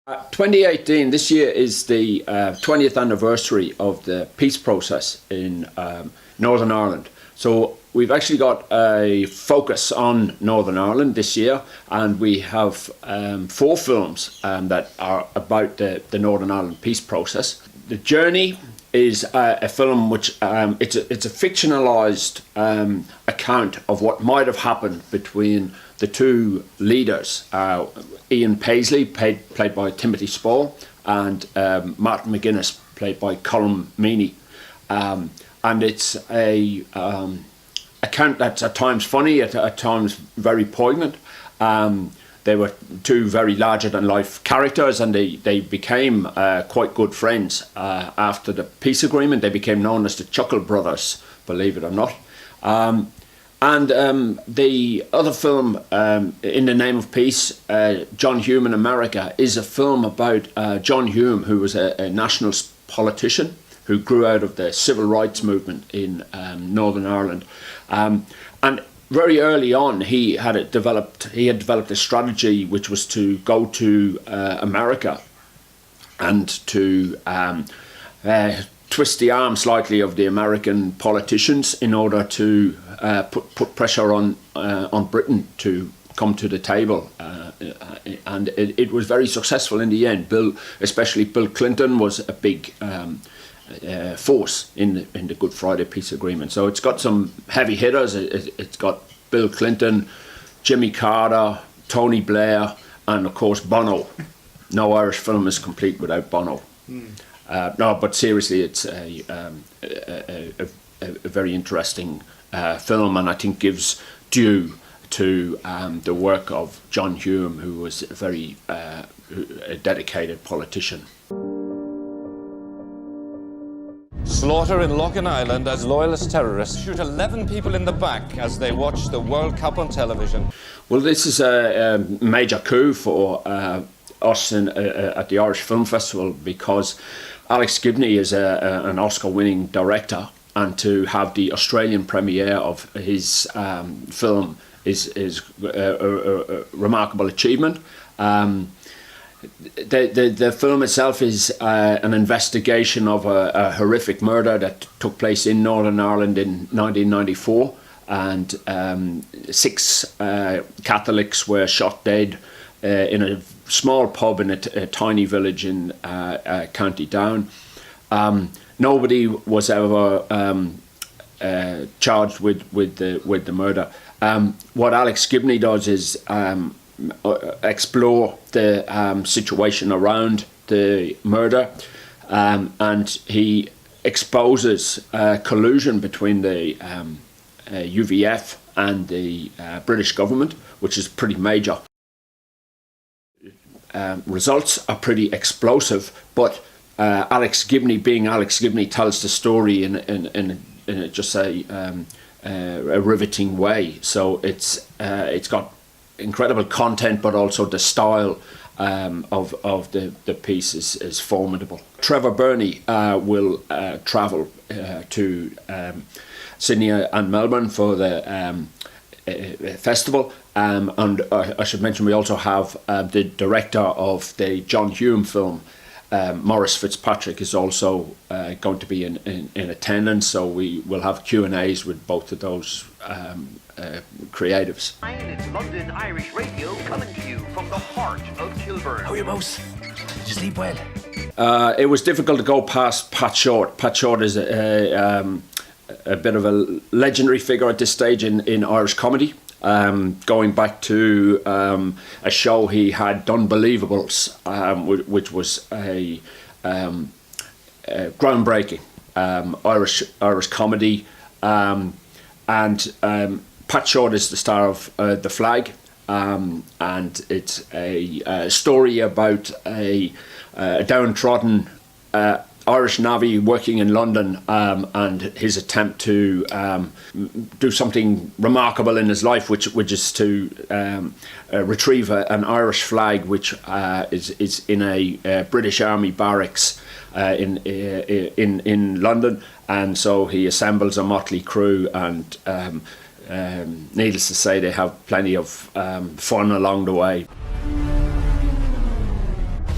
2018, this year is the 20th anniversary of the peace process in Northern Ireland. So we've actually got a focus on Northern Ireland this year, and we have 4 films that are about the Northern Ireland peace process. The Journey is a film which it's a fictionalised account of what might have happened between the two leaders, Ian Paisley, played by Timothy Spall, and Martin McGuinness, played by Colm Meaney. And it's a account that's at times funny, at times very poignant. They were two very larger-than-life characters, and they became quite good friends after the peace agreement. They became known as the Chuckle Brothers, believe it or not. And the other film, In the Name of Peace, John Hume in America, is a film about John Hume, who was a nationalist politician who grew out of the civil rights movement in Northern Ireland. And very early on, he had developed a strategy which was to go to America and to twist the arm slightly of the American politicians in order to put pressure on Britain to come to the table, and it was very successful in the end. Especially Bill Clinton, was a big force in the Good Friday Peace Agreement. So it's got some heavy hitters. It's got Bill Clinton, Jimmy Carter, Tony Blair, and of course Bono. No Irish film is complete without Bono. No, but seriously, it's a very interesting film, and I think gives due to the work of John Hume, who was a very dedicated politician. Slaughter in Loughin Island as loyalist terrorists shoot 11 people in the back as they watch the World Cup on television. Well, this is a major coup for us at the Irish Film Festival, because Alex Gibney is an Oscar-winning director, and to have the Australian premiere of his film is a remarkable achievement. The film itself is an investigation of a horrific murder that took place in Northern Ireland in 1994, and 6 Catholics were shot dead in a small pub in a tiny village in County Down. Nobody was ever charged with the murder. What Alex Gibney does is explore the situation around the murder, and he exposes collusion between the UVF and the British government, which is pretty major. Results are pretty explosive, but Alex Gibney, being Alex Gibney, tells the story in just a riveting way. So it's got incredible content, but also the style of the piece is formidable. Trevor Burney will travel to Sydney and Melbourne for the festival, and I should mention we also have the director of the John Hume film, Maurice Fitzpatrick, is also going to be in attendance, so we will have Q&As with both of those creatives. It's London Irish Radio coming to you from the heart of Kilburn. How are you, Mouse? Did you sleep well? It was difficult to go past Pat Short. Pat Short is a bit of a legendary figure at this stage in Irish comedy. Going back to a show he had, Unbelievables, which was a groundbreaking Irish comedy, and Pat Short is the star of The Flag, and it's a story about a downtrodden Irish navvy working in London, and his attempt to do something remarkable in his life, which is to retrieve an Irish flag which is in a British Army barracks in London, and so he assembles a motley crew, and needless to say, they have plenty of fun along the way.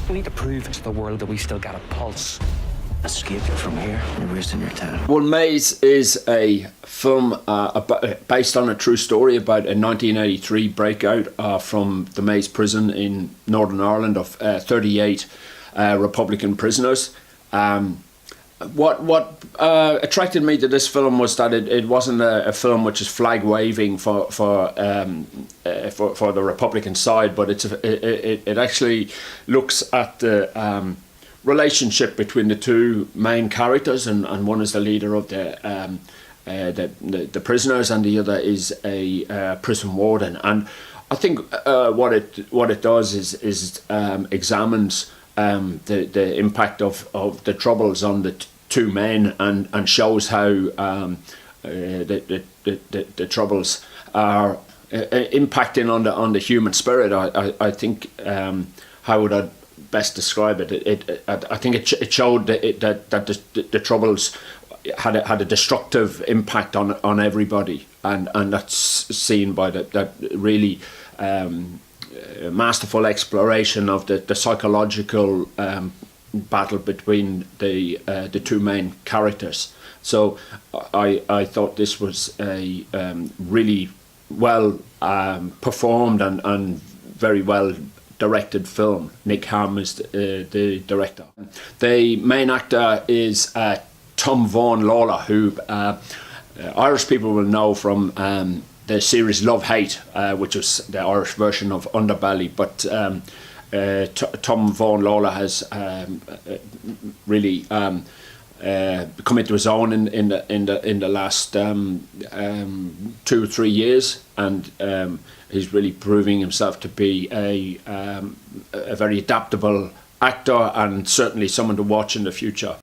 We need to prove to the world that we still got a pulse. Escape you from here and rest in your town. Well, Maze is a film based on a true story about a 1983 breakout from the Maze prison in Northern Ireland of 38 Republican prisoners. What attracted me to this film was that it wasn't a film which is flag waving for the Republican side, but it actually looks at the relationship between the two main characters, and one is the leader of the prisoners, and the other is a prison warden. And I think what it does is examines the impact of the Troubles on the two men, and shows how the Troubles are impacting on the human spirit. I think how would I best describe it? I think it showed that the Troubles had a destructive impact on everybody, and that's seen by that really masterful exploration of the psychological battle between the two main characters. So I thought this was a really well performed and very well directed film. Nick Ham is the director. The main actor is Tom Vaughan Lawler, who Irish people will know from the series Love Hate, which was the Irish version of Underbelly. But Tom Vaughan Lawler has really come into his own in the last 2 or 3 years, and he's really proving himself to be a very adaptable actor, and certainly someone to watch in the future.